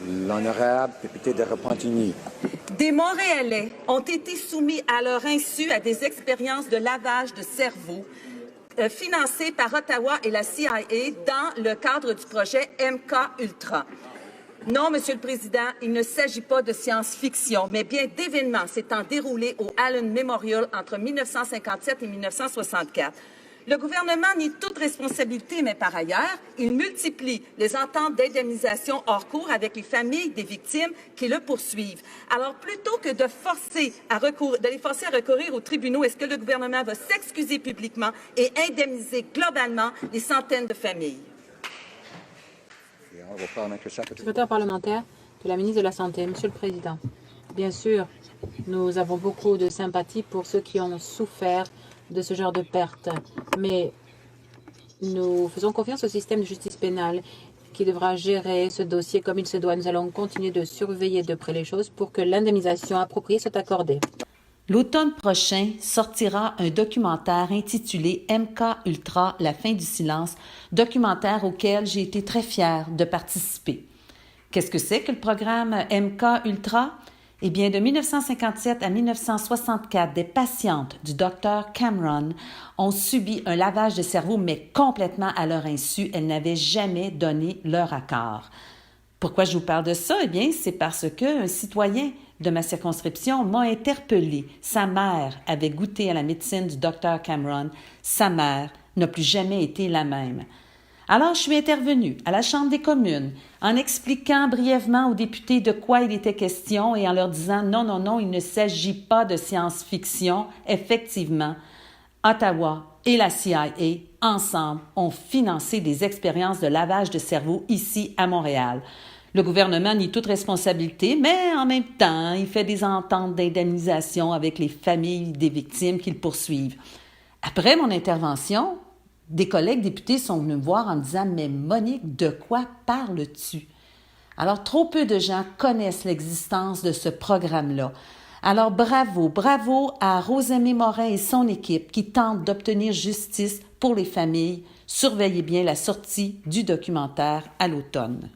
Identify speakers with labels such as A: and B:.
A: L'honorable député de Repentigny.
B: Des Montréalais ont été soumis à leur insu à des expériences de lavage de cerveau financées par Ottawa et la CIA dans le cadre du projet MK Ultra. Non, Monsieur le Président, il ne s'agit pas de science-fiction, mais bien d'événements s'étant déroulés au Allen Memorial entre 1957 et 1964. Le gouvernement nie toute responsabilité, mais par ailleurs, il multiplie les ententes d'indemnisation hors cours avec les familles des victimes qui le poursuivent. Alors, plutôt que de les forcer à recourir aux tribunaux, est-ce que le gouvernement va s'excuser publiquement et indemniser globalement les centaines de familles?
C: Secrétaire parlementaire de la ministre de la Santé. Monsieur le Président, bien sûr, nous avons beaucoup de sympathie pour ceux qui ont souffert de ce genre de pertes, mais nous faisons confiance au système de justice pénale qui devra gérer ce dossier comme il se doit. Nous allons continuer de surveiller de près les choses pour que l'indemnisation appropriée soit accordée.
D: L'automne prochain sortira un documentaire intitulé MK Ultra, la fin du silence, documentaire auquel j'ai été très fière de participer. Qu'est-ce que c'est que le programme MK Ultra? Eh bien, de 1957 à 1964, des patientes du Dr Cameron ont subi un lavage de cerveau, mais complètement à leur insu. Elles n'avaient jamais donné leur accord. Pourquoi je vous parle de ça? Eh bien, c'est parce qu'un citoyen de ma circonscription m'a interpellé. Sa mère avait goûté à la médecine du Dr Cameron. Sa mère n'a plus jamais été la même. Alors, je suis intervenue à la Chambre des communes en expliquant brièvement aux députés de quoi il était question et en leur disant « Non, il ne s'agit pas de science-fiction. Effectivement, Ottawa et la CIA, ensemble, ont financé des expériences de lavage de cerveau ici à Montréal. Le gouvernement nie toute responsabilité, mais en même temps, il fait des ententes d'indemnisation avec les familles des victimes qu'il poursuivent. » Après mon intervention, des collègues députés sont venus me voir en me disant « Mais Monique, de quoi parles-tu? » Alors, trop peu de gens connaissent l'existence de ce programme-là. Alors, bravo à Rosemée Morin et son équipe qui tentent d'obtenir justice pour les familles. Surveillez bien la sortie du documentaire à l'automne.